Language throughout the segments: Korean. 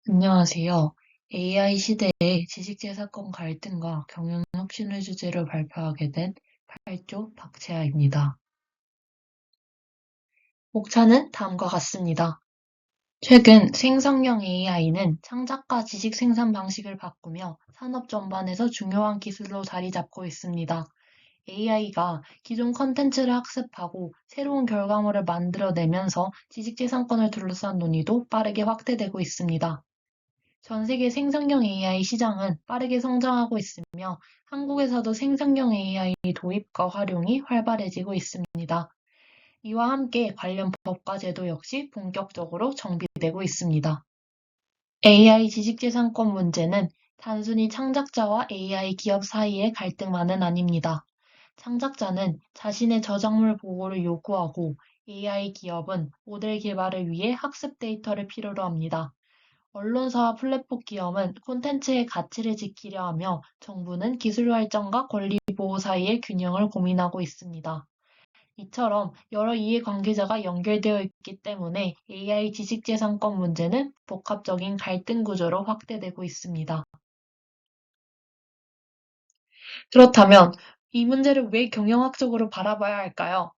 안녕하세요. AI 시대의 지식재산권 갈등과 경영 혁신을 주제로 발표하게 된 8조 박채아입니다. 목차는 다음과 같습니다. 최근 생성형 AI는 창작과 지식 생산 방식을 바꾸며 산업 전반에서 중요한 기술로 자리 잡고 있습니다. AI가 기존 컨텐츠를 학습하고 새로운 결과물을 만들어내면서 지식재산권을 둘러싼 논의도 빠르게 확대되고 있습니다. 전 세계 생성형 AI 시장은 빠르게 성장하고 있으며 한국에서도 생성형 AI 도입과 활용이 활발해지고 있습니다. 이와 함께 관련 법과 제도 역시 본격적으로 정비되고 있습니다. AI 지식재산권 문제는 단순히 창작자와 AI 기업 사이의 갈등만은 아닙니다. 창작자는 자신의 저작물 보호를 요구하고 AI 기업은 모델 개발을 위해 학습 데이터를 필요로 합니다. 언론사와 플랫폼 기업은 콘텐츠의 가치를 지키려 하며 정부는 기술 발전과 권리 보호 사이의 균형을 고민하고 있습니다. 이처럼 여러 이해관계자가 연결되어 있기 때문에 AI 지식재산권 문제는 복합적인 갈등 구조로 확대되고 있습니다. 그렇다면 이 문제를 왜 경영학적으로 바라봐야 할까요?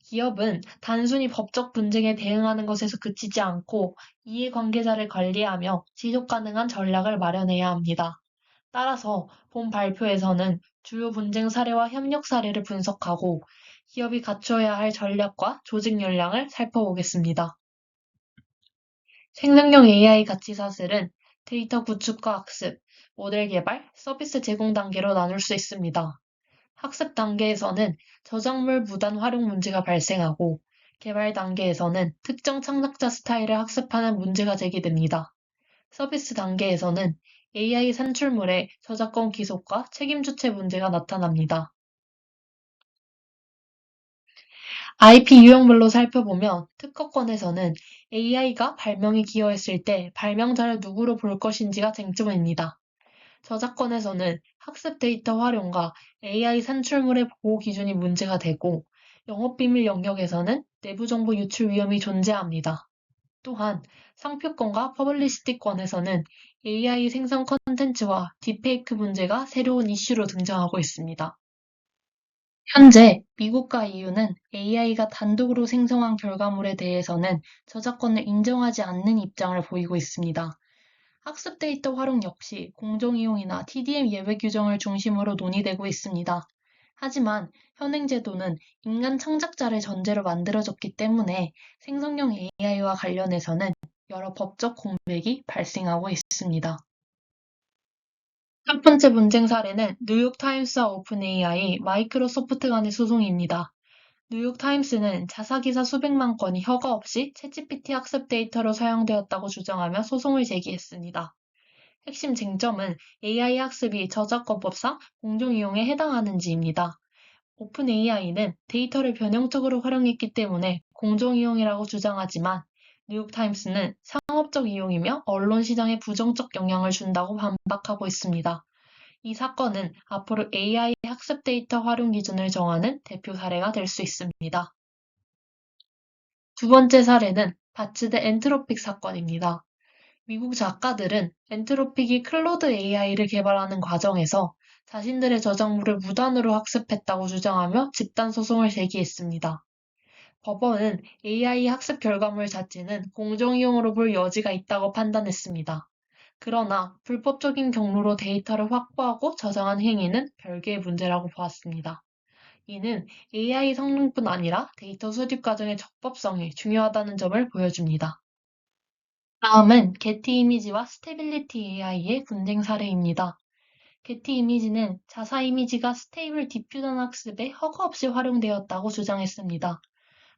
기업은 단순히 법적 분쟁에 대응하는 것에서 그치지 않고 이해관계자를 관리하며 지속 가능한 전략을 마련해야 합니다. 따라서 본 발표에서는 주요 분쟁 사례와 협력 사례를 분석하고 기업이 갖춰야 할 전략과 조직 역량을 살펴보겠습니다. 생성형 AI 가치 사슬은 데이터 구축과 학습, 모델 개발, 서비스 제공 단계로 나눌 수 있습니다. 학습 단계에서는 저작물 무단 활용 문제가 발생하고 개발 단계에서는 특정 창작자 스타일을 학습하는 문제가 제기됩니다. 서비스 단계에서는 AI 산출물의 저작권 기속과 책임 주체 문제가 나타납니다. IP 유형별로 살펴보면 특허권에서는 AI가 발명에 기여했을 때 발명자를 누구로 볼 것인지가 쟁점입니다. 저작권에서는 학습 데이터 활용과 AI 산출물의 보호 기준이 문제가 되고 영업비밀 영역에서는 내부 정보 유출 위험이 존재합니다. 또한 상표권과 퍼블리시티권에서는 AI 생성 콘텐츠와 딥페이크 문제가 새로운 이슈로 등장하고 있습니다. 현재 미국과 EU는 AI가 단독으로 생성한 결과물에 대해서는 저작권을 인정하지 않는 입장을 보이고 있습니다. 학습 데이터 활용 역시 공정이용이나 TDM 예외 규정을 중심으로 논의되고 있습니다. 하지만 현행 제도는 인간 창작자를 전제로 만들어졌기 때문에 생성형 AI와 관련해서는 여러 법적 공백이 발생하고 있습니다. 첫 번째 분쟁 사례는 뉴욕타임스와 오픈AI, 마이크로소프트 간의 소송입니다. 뉴욕타임스는 자사기사 수백만 건이 허가 없이 챗GPT 학습 데이터로 사용되었다고 주장하며 소송을 제기했습니다. 핵심 쟁점은 AI 학습이 저작권법상 공정이용에 해당하는지입니다. 오픈 AI는 데이터를 변형적으로 활용했기 때문에 공정이용이라고 주장하지만 뉴욕타임스는 상업적 이용이며 언론 시장에 부정적 영향을 준다고 반박하고 있습니다. 이 사건은 앞으로 AI 학습 데이터 활용 기준을 정하는 대표 사례가 될 수 있습니다. 두 번째 사례는 바츠 대 엔트로픽 사건입니다. 미국 작가들은 엔트로픽이 클로드 AI를 개발하는 과정에서 자신들의 저작물을 무단으로 학습했다고 주장하며 집단 소송을 제기했습니다. 법원은 AI 학습 결과물 자체는 공정이용으로 볼 여지가 있다고 판단했습니다. 그러나 불법적인 경로로 데이터를 확보하고 저장한 행위는 별개의 문제라고 보았습니다. 이는 AI 성능뿐 아니라 데이터 수집 과정의 적법성이 중요하다는 점을 보여줍니다. 다음은 게티 이미지와 스테빌리티 AI의 분쟁 사례입니다. 게티 이미지는 자사 이미지가 스테이블 디퓨전 학습에 허가 없이 활용되었다고 주장했습니다.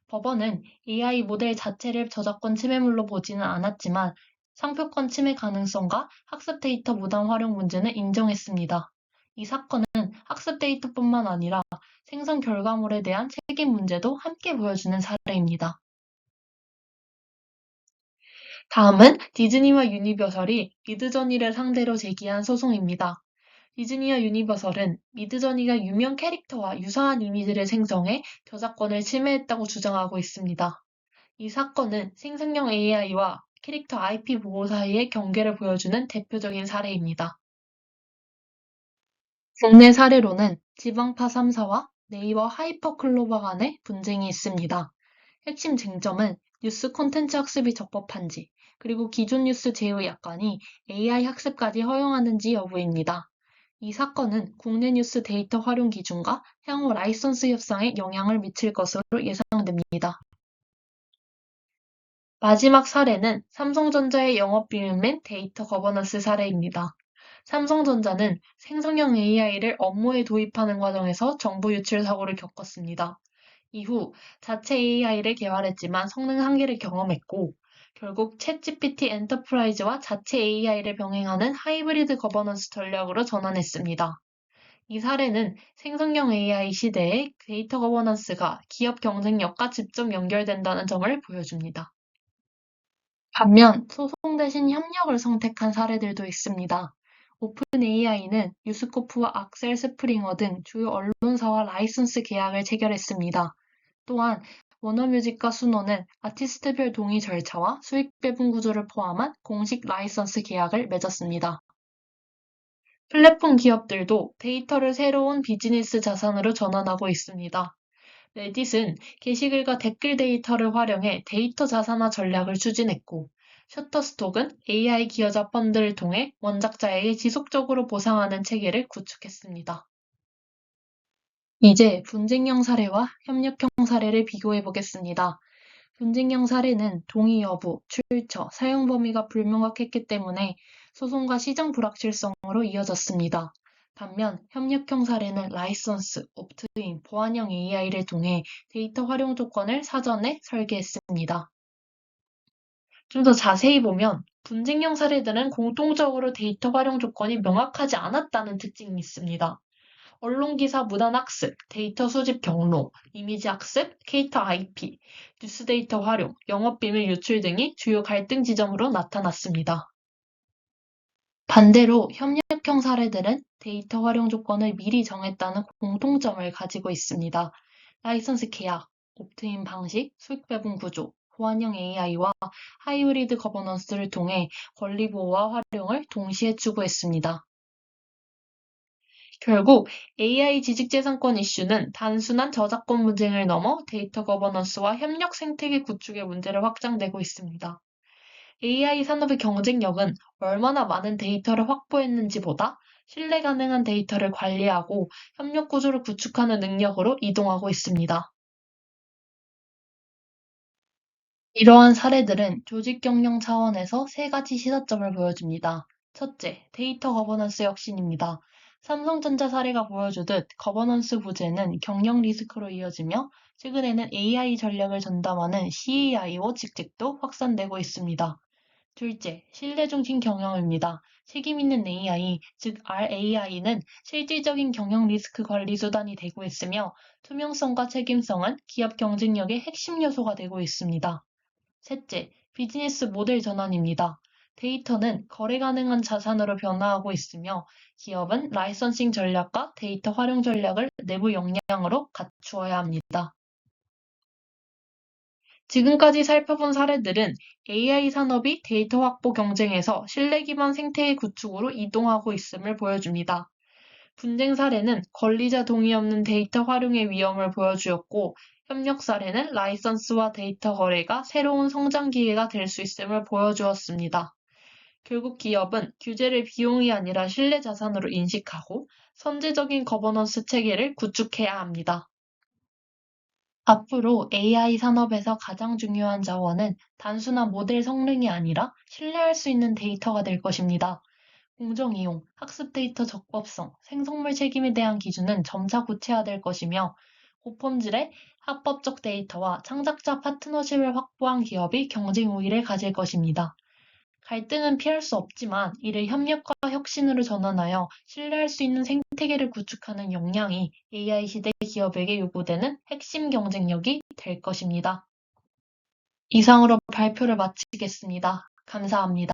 법원은 AI 모델 자체를 저작권 침해물로 보지는 않았지만 상표권 침해 가능성과 학습 데이터 무단 활용 문제는 인정했습니다. 이 사건은 학습 데이터뿐만 아니라 생성 결과물에 대한 책임 문제도 함께 보여주는 사례입니다. 다음은 디즈니와 유니버설이 미드저니를 상대로 제기한 소송입니다. 디즈니와 유니버설은 미드저니가 유명 캐릭터와 유사한 이미지를 생성해 저작권을 침해했다고 주장하고 있습니다. 이 사건은 생성형 AI와 캐릭터 IP 보호 사이의 경계를 보여주는 대표적인 사례입니다. 국내 사례로는 지방파 3사와 네이버 하이퍼클로버 간의 분쟁이 있습니다. 핵심 쟁점은 뉴스 콘텐츠 학습이 적법한지, 그리고 기존 뉴스 제휴 약관이 AI 학습까지 허용하는지 여부입니다. 이 사건은 국내 뉴스 데이터 활용 기준과 향후 라이선스 협상에 영향을 미칠 것으로 예상됩니다. 마지막 사례는 삼성전자의 영업비밀 및 데이터 거버넌스 사례입니다. 삼성전자는 생성형 AI를 업무에 도입하는 과정에서 정보 유출 사고를 겪었습니다. 이후 자체 AI를 개발했지만 성능 한계를 경험했고, 결국 챗GPT 엔터프라이즈와 자체 AI를 병행하는 하이브리드 거버넌스 전략으로 전환했습니다. 이 사례는 생성형 AI 시대의 데이터 거버넌스가 기업 경쟁력과 직접 연결된다는 점을 보여줍니다. 반면 소송 대신 협력을 선택한 사례들도 있습니다. 오픈 AI는 뉴스코프와 악셀 스프링어 등 주요 언론사와 라이선스 계약을 체결했습니다. 또한 워너뮤직과 수노는 아티스트별 동의 절차와 수익 배분 구조를 포함한 공식 라이선스 계약을 맺었습니다. 플랫폼 기업들도 데이터를 새로운 비즈니스 자산으로 전환하고 있습니다. 레딧은 게시글과 댓글 데이터를 활용해 데이터 자산화 전략을 추진했고, 셔터스톡은 AI 기여자 펀드를 통해 원작자에게 지속적으로 보상하는 체계를 구축했습니다. 이제 분쟁형 사례와 협력형 사례를 비교해 보겠습니다. 분쟁형 사례는 동의 여부, 출처, 사용 범위가 불명확했기 때문에 소송과 시장 불확실성으로 이어졌습니다. 반면 협력형 사례는 라이선스, 옵트인, 보안형 AI를 통해 데이터 활용 조건을 사전에 설계했습니다. 좀 더 자세히 보면 분쟁형 사례들은 공통적으로 데이터 활용 조건이 명확하지 않았다는 특징이 있습니다. 언론 기사 무단 학습, 데이터 수집 경로, 이미지 학습, 캐릭터 IP, 뉴스 데이터 활용, 영업 비밀 유출 등이 주요 갈등 지점으로 나타났습니다. 반대로 협력형 사례들은 데이터 활용 조건을 미리 정했다는 공통점을 가지고 있습니다. 라이선스 계약, 옵트인 방식, 수익 배분 구조, 보안형 AI와 하이브리드 거버넌스를 통해 권리 보호와 활용을 동시에 추구했습니다. 결국 AI 지식재산권 이슈는 단순한 저작권 분쟁을 넘어 데이터 거버넌스와 협력 생태계 구축의 문제로 확장되고 있습니다. AI 산업의 경쟁력은 얼마나 많은 데이터를 확보했는지보다 신뢰 가능한 데이터를 관리하고 협력 구조를 구축하는 능력으로 이동하고 있습니다. 이러한 사례들은 조직 경영 차원에서 세 가지 시사점을 보여줍니다. 첫째, 데이터 거버넌스 혁신입니다. 삼성전자 사례가 보여주듯 거버넌스 부재는 경영 리스크로 이어지며, 최근에는 AI 전략을 전담하는 CAIO 직책도 확산되고 있습니다. 둘째, 신뢰 중심 경영입니다. 책임 있는 AI, 즉 RAI는 실질적인 경영 리스크 관리 수단이 되고 있으며, 투명성과 책임성은 기업 경쟁력의 핵심 요소가 되고 있습니다. 셋째, 비즈니스 모델 전환입니다. 데이터는 거래 가능한 자산으로 변화하고 있으며, 기업은 라이선싱 전략과 데이터 활용 전략을 내부 역량으로 갖추어야 합니다. 지금까지 살펴본 사례들은 AI 산업이 데이터 확보 경쟁에서 신뢰 기반 생태계 구축으로 이동하고 있음을 보여줍니다. 분쟁 사례는 권리자 동의 없는 데이터 활용의 위험을 보여주었고, 협력 사례는 라이선스와 데이터 거래가 새로운 성장 기회가 될 수 있음을 보여주었습니다. 결국 기업은 규제를 비용이 아니라 신뢰 자산으로 인식하고 선제적인 거버넌스 체계를 구축해야 합니다. 앞으로 AI 산업에서 가장 중요한 자원은 단순한 모델 성능이 아니라 신뢰할 수 있는 데이터가 될 것입니다. 공정 이용, 학습 데이터 적법성, 생성물 책임에 대한 기준은 점차 구체화될 것이며, 고품질의 합법적 데이터와 창작자 파트너십을 확보한 기업이 경쟁 우위를 가질 것입니다. 갈등은 피할 수 없지만, 이를 협력과 혁신으로 전환하여 신뢰할 수 있는 생태계를 구축하는 역량이 AI 시대 기업에게 요구되는 핵심 경쟁력이 될 것입니다. 이상으로 발표를 마치겠습니다. 감사합니다.